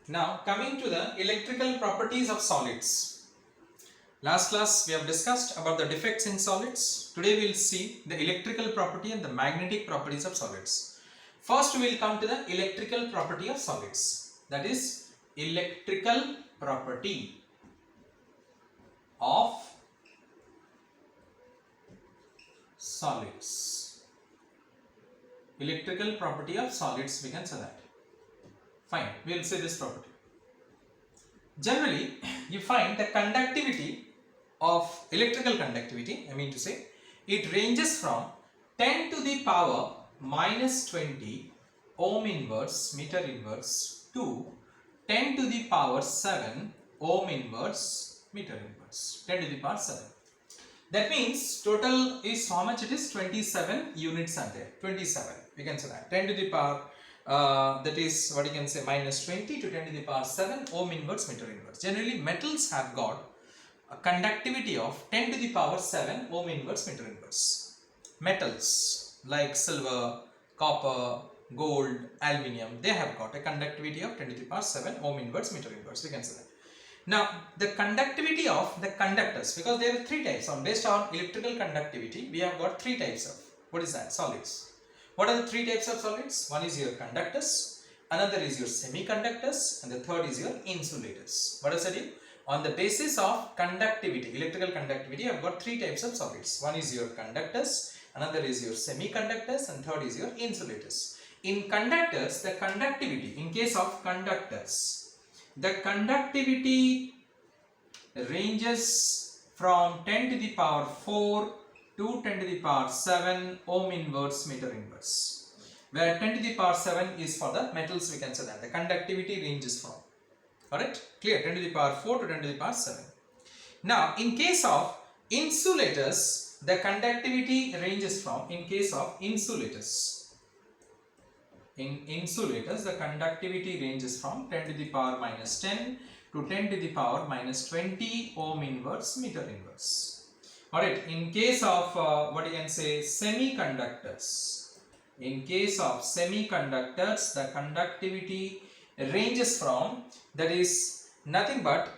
Now coming to the electrical properties of solids. Last class we have discussed about the defects in solids. Today we will see the electrical property and the magnetic properties of solids. First we will come to the electrical property of solids. That is electrical property of solids. Electrical property of solids, we can say that. Fine, we will say this property. Generally, you find the conductivity of electrical conductivity, I mean to say, it ranges from 10 to the power minus 20 ohm inverse meter inverse to 10 to the power 7 ohm inverse meter inverse, 10 to the power 7. That means total is how much it is? 27 units are there. 27, we can say that. 10 to the power that is what you can say minus 20 to 10 to the power 7 ohm inverse meter inverse. Generally metals have got a conductivity of 10 to the power 7 ohm inverse meter inverse. Metals like silver, copper, gold, aluminium, they have got a conductivity of 10 to the power 7 ohm inverse meter inverse, we can say that. Now the conductivity of the conductors, because there are three types, based on electrical conductivity we have got three types of, what is that? Solids. What are the three types of solids? One is your conductors, another is your semiconductors, and the third is your insulators. What I said you? On the basis of conductivity, electrical conductivity, I have got three types of solids. One is your conductors, another is your semiconductors, and third is your insulators. In conductors, the conductivity, in case of conductors, the conductivity ranges from 10 to the power 4 to 10 to the power 7 ohm inverse meter inverse, where 10 to the power 7 is for the metals, we can say that the conductivity ranges from. Alright, clear? 10 to the power 4 to 10 to the power 7. Now in case of insulators, the conductivity ranges from, in case of insulators, in insulators the conductivity ranges from 10 to the power minus 10 to 10 to the power minus 20 ohm inverse meter inverse. Alright, in case of what you can say semiconductors, in case of semiconductors the conductivity ranges from, that is nothing but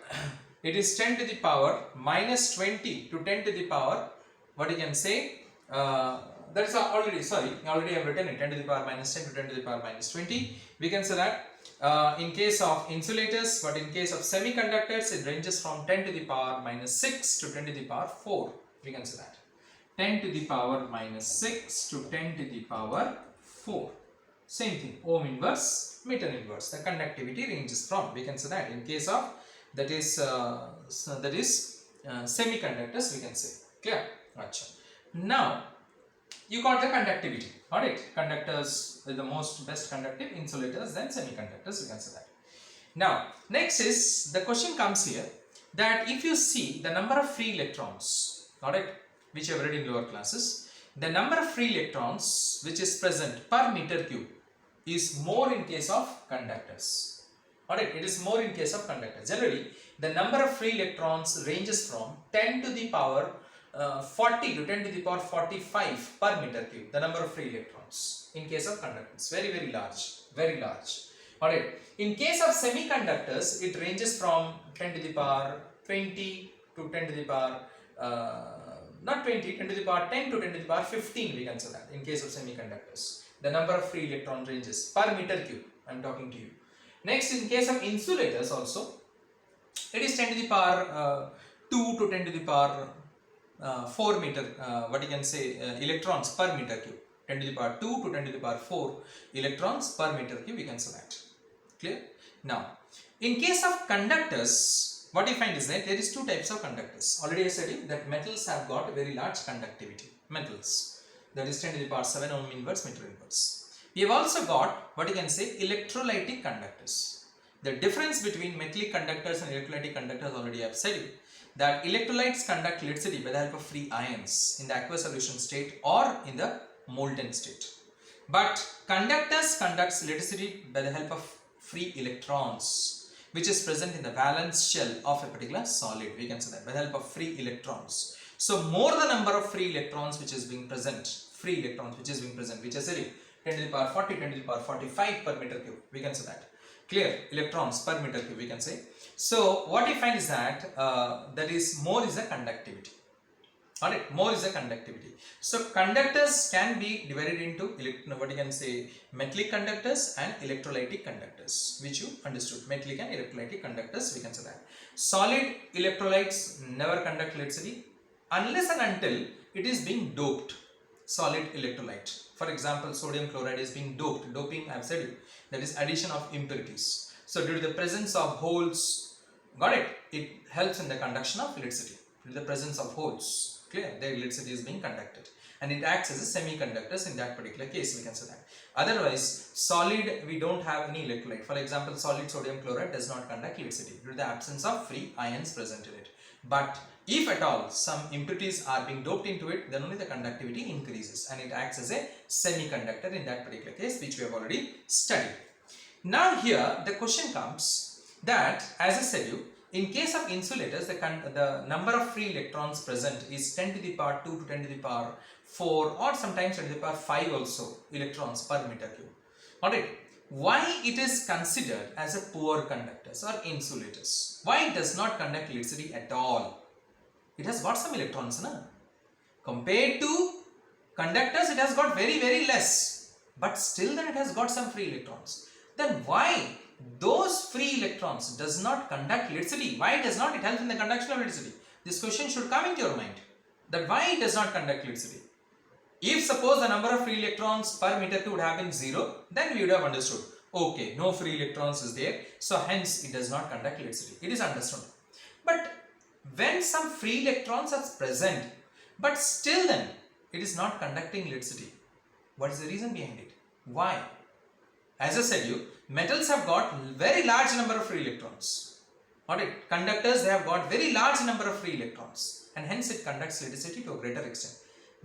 it is 10 to the power minus 20 to 10 to the power, what you can say that is already, sorry, already I have written it, 10 to the power minus 10 to 10 to the power minus 20. We can say that in case of insulators, but in case of semiconductors it ranges from 10 to the power minus 6 to 10 to the power 4. We can say that 10 to the power minus 6 to 10 to the power 4. Same thing, ohm inverse, meter inverse. The conductivity ranges from, we can say that in case of that is semiconductors, we can say. Clear? Achha. Now you got the conductivity. Alright, conductors is the most best conductive, insulators, then semiconductors, we can say that. Now next is the question comes here that if you see the number of free electrons, alright, which you have read in lower classes, the number of free electrons which is present per meter cube is more in case of conductors. Alright, it is more in case of conductors. Generally the number of free electrons ranges from 10 to the power 40 to 10 to the power 45 per meter cube, the number of free electrons in case of conductors. Very large, very large. Alright, in case of semiconductors it ranges from 10 to the power 20 to 10 to the power not 20, 10 to the power 10 to 10 to the power 15, we can say that in case of semiconductors. The number of free electron ranges per meter cube, I am talking to you. Next, in case of insulators also, it is 10 to the power 2 to 10 to the power 4 meter, what you can say electrons per meter cube. 10 to the power 2 to 10 to the power 4 electrons per meter cube, we can say that. Clear? Now, in case of conductors, what you find is that there is two types of conductors. Already I said that metals have got very large conductivity. Metals, that is 10 to the power 7 ohm inverse meter inverse. We have also got what you can say electrolytic conductors. The difference between metallic conductors and electrolytic conductors, already I have said you, that electrolytes conduct electricity by the help of free ions in the aqueous solution state or in the molten state. But conductors conducts electricity by the help of free electrons, which is present in the valence shell of a particular solid. We can say that by the help of free electrons. So more the number of free electrons which is being present, which is being present, which is 10 to the power 40, 10 to the power 45 per meter cube. We can say that. Clear? Electrons per meter cube, we can say. So what we find is that that is more is the conductivity. Alright, more is the conductivity. So conductors can be divided into what you can say metallic conductors and electrolytic conductors, which you understood. Metallic and electrolytic conductors, we can say that. Solid electrolytes never conduct electricity unless and until it is being doped. Solid electrolyte. For example, sodium chloride is being doped. Doping, I have said it, that is addition of impurities. So due to the presence of holes, got it? It helps in the conduction of electricity. Due to the presence of holes. Clear, the electricity is being conducted and it acts as a semiconductors in that particular case, we can say that. Otherwise, solid, we don't have any electrolyte. For example, solid sodium chloride does not conduct electricity due to the absence of free ions present in it. But if at all some impurities are being doped into it, then only the conductivity increases and it acts as a semiconductor in that particular case, which we have already studied. Now here the question comes that, as I said you, in case of insulators, the number of free electrons present is 10 to the power 2 to 10 to the power 4 or sometimes 10 to the power 5 also electrons per meter cube. Alright, why it is considered as a poor conductors or insulators? Why it does not conduct electricity at all? It has got some electrons, na? Compared to conductors, it has got very less, but still then it has got some free electrons. Then why those free electrons does not conduct electricity? Why does not it help in the conduction of electricity? This question should come into your mind, that why it does not conduct electricity. If suppose the number of free electrons per meter cube would have been 0, then we would have understood, okay, no free electrons is there, so hence it does not conduct electricity. It is understood. But when some free electrons are present, but still then it is not conducting electricity, what is the reason behind it? Why? As I said you, metals have got very large number of free electrons. Alright, conductors, they have got very large number of free electrons and hence it conducts electricity to a greater extent.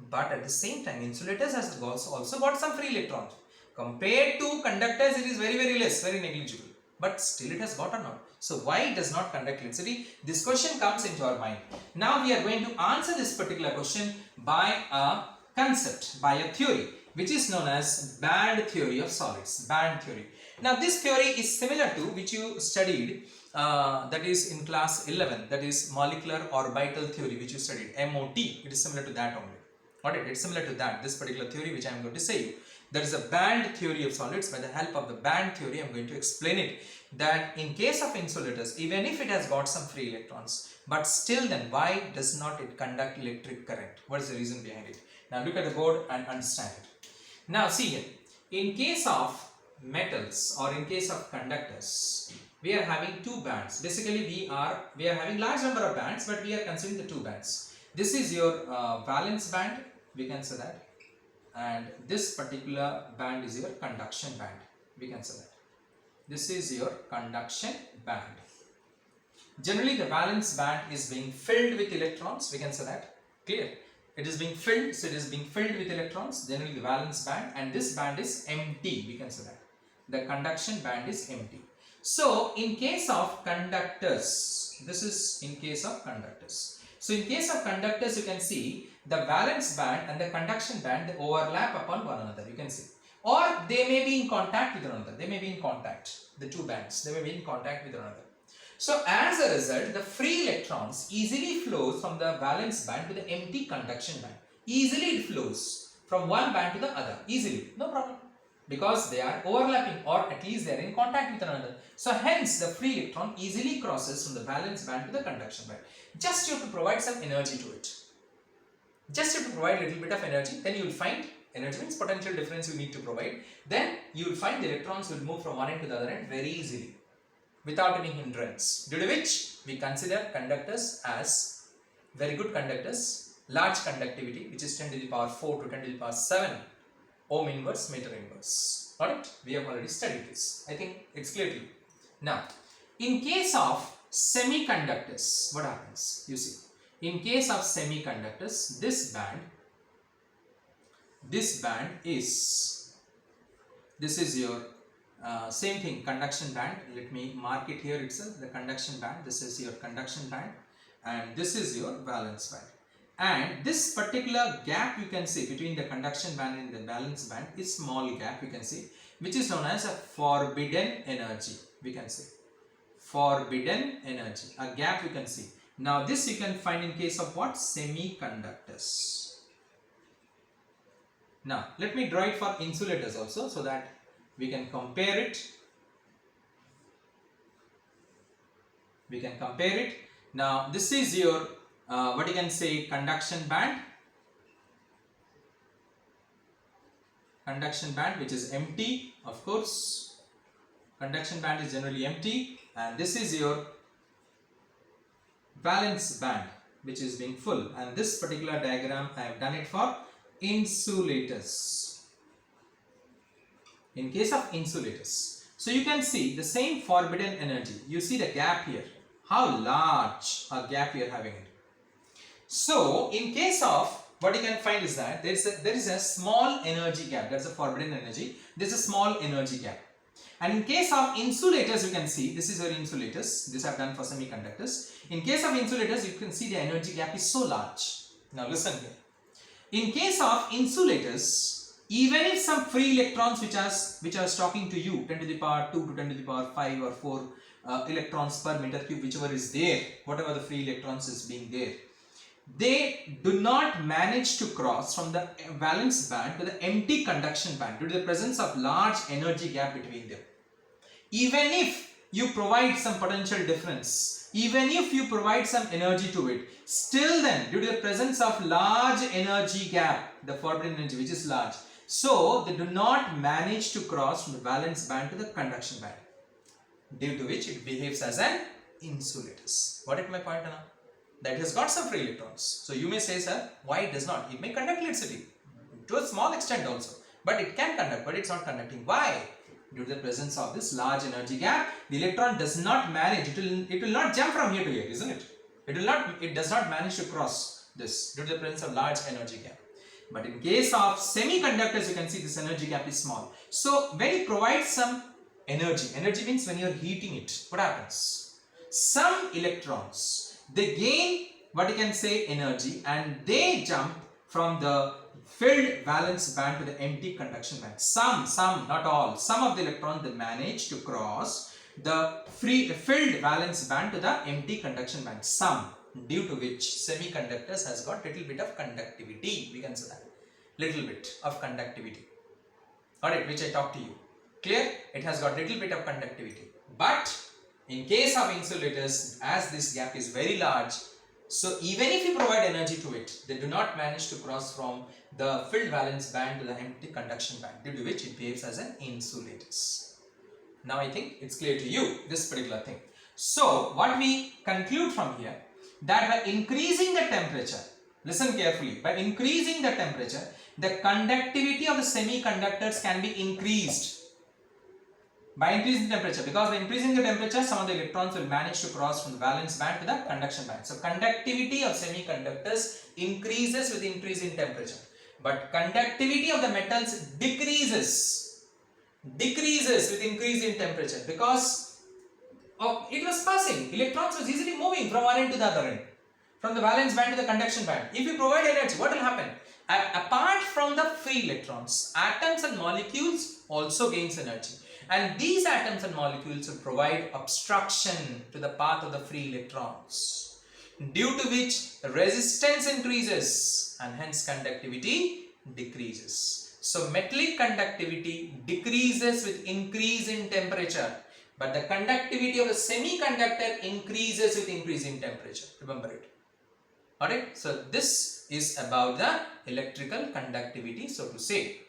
But at the same time, insulators has also got some free electrons. Compared to conductors, it is very less, very negligible. But still it has got or not. So why it does not conduct electricity? This question comes into our mind. Now we are going to answer this particular question by a concept, by a theory, which is known as band theory of solids. Band theory. Now this theory is similar to which you studied, that is in class 11, that is molecular orbital theory, which you studied, MOT. It is similar to that only. Alright, it's similar to that, this particular theory which I am going to say you. There is a band theory of solids. By the help of the band theory, I am going to explain it, that in case of insulators, even if it has got some free electrons, but still then why does not it conduct electric current? What is the reason behind it? Now look at the board and understand it. Now see here, in case of metals or in case of conductors, we are having two bands. Basically we are having large number of bands, but we are considering the two bands. This is your valence band, we can say that, and this particular band is your conduction band, we can say that. This is your conduction band. Generally the valence band is being filled with electrons, we can say that. Clear? It is being filled, so it is being filled with electrons, generally the valence band, and this band is empty, we can say that. The conduction band is empty. So in case of conductors, this is in case of conductors. So in case of conductors, you can see the valence band and the conduction band, they overlap upon one another, you can see. Or they may be in contact with one another. They may be in contact, the two bands, they may be in contact with one another. So as a result, the free electrons easily flows from the valence band to the empty conduction band. Easily it flows from one band to the other, easily, no problem. Because they are overlapping, or at least they are in contact with one another. So hence the free electron easily crosses from the valence band to the conduction band. Just you have to provide some energy to it. Just you have to provide a little bit of energy, then you will find, energy means potential difference you need to provide, then you will find the electrons will move from one end to the other end very easily, without any hindrance, due to which we consider conductors as very good conductors, large conductivity, which is 10 to the power 4 to 10 to the power 7 ohm inverse, meter inverse. Alright, we have already studied this. I think it's clear to you. Now, in case of semiconductors, what happens? You see, in case of semiconductors, this band is, this is your same thing, conduction band. Let me mark it here itself, the conduction band. This is your conduction band and this is your valence band. And this particular gap you can see between the conduction band and the valence band is small gap, you can see, which is known as a forbidden energy. we can say. Forbidden energy, a gap you can see. Now this you can find in case of what? Semiconductors. Now let me draw it for insulators also, so that we can compare it. Now this is your what you can say, conduction band, which is empty. Of course, conduction band is generally empty, and this is your valence band, which is being full. And this particular diagram I have done it for insulators. In case of insulators, so you can see the same forbidden energy. You see the gap here, how large a gap we are having it. So in case of, what you can find is that there is a small energy gap. That's a forbidden energy. There's a small energy gap. And in case of insulators, you can see, this is your insulators. This I have done for semiconductors. In case of insulators, you can see the energy gap is so large. Now listen here. In case of insulators, even if some free electrons which are talking to you, 10 to the power 2 to 10 to the power 5 or 4 electrons per meter cube, whichever is there, whatever the free electrons is being there, they do not manage to cross from the valence band to the empty conduction band due to the presence of large energy gap between them. Even if you provide some potential difference, even if you provide some energy to it, still then, due to the presence of large energy gap, the forbidden energy which is large, so they do not manage to cross from the valence band to the conduction band, due to which it behaves as an insulators. What is my point now? That has got some free electrons. So you may say, sir, why it does not? It may conduct electricity to a small extent also, but it can conduct, but it's not conducting. Why? Due to the presence of this large energy gap, the electron does not manage. It will not jump from here to here, isn't it? It does not manage to cross this due to the presence of large energy gap. But in case of semiconductors, you can see this energy gap is small. So when you provide some energy means when you are heating it, what happens? Some electrons, they gain what you can say energy, and they jump from the filled valence band to the empty conduction band. Some, not all. Some of the electrons, they manage to cross the filled valence band to the empty conduction band. Some, due to which semiconductors has got little bit of conductivity. We can say that. Little bit of conductivity. Alright, which I talked to you. Clear? It has got little bit of conductivity. But in case of insulators, as this gap is very large, so even if you provide energy to it, they do not manage to cross from the filled valence band to the empty conduction band, due to which it behaves as an insulators. Now I think it's clear to you, this particular thing. So what we conclude from here, that by increasing the temperature, listen carefully, by increasing the temperature, the conductivity of the semiconductors can be increased. By increasing the temperature, because by increasing the temperature, some of the electrons will manage to cross from the valence band to the conduction band. So conductivity of semiconductors increases with increase in temperature, but conductivity of the metals decreases with increase in temperature, because it was passing. Electrons was easily moving from one end to the other end, from the valence band to the conduction band. If you provide energy, what will happen? Apart from the free electrons, atoms and molecules also gains energy. And these atoms and molecules will provide obstruction to the path of the free electrons, due to which resistance increases and hence conductivity decreases. So metallic conductivity decreases with increase in temperature, but the conductivity of a semiconductor increases with increase in temperature. Remember it. Alright, so this is about the electrical conductivity, so to say.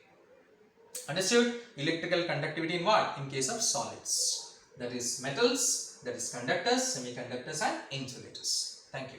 Understood? Electrical conductivity in what? In case of solids. That is metals, that is conductors, semiconductors and insulators. Thank you.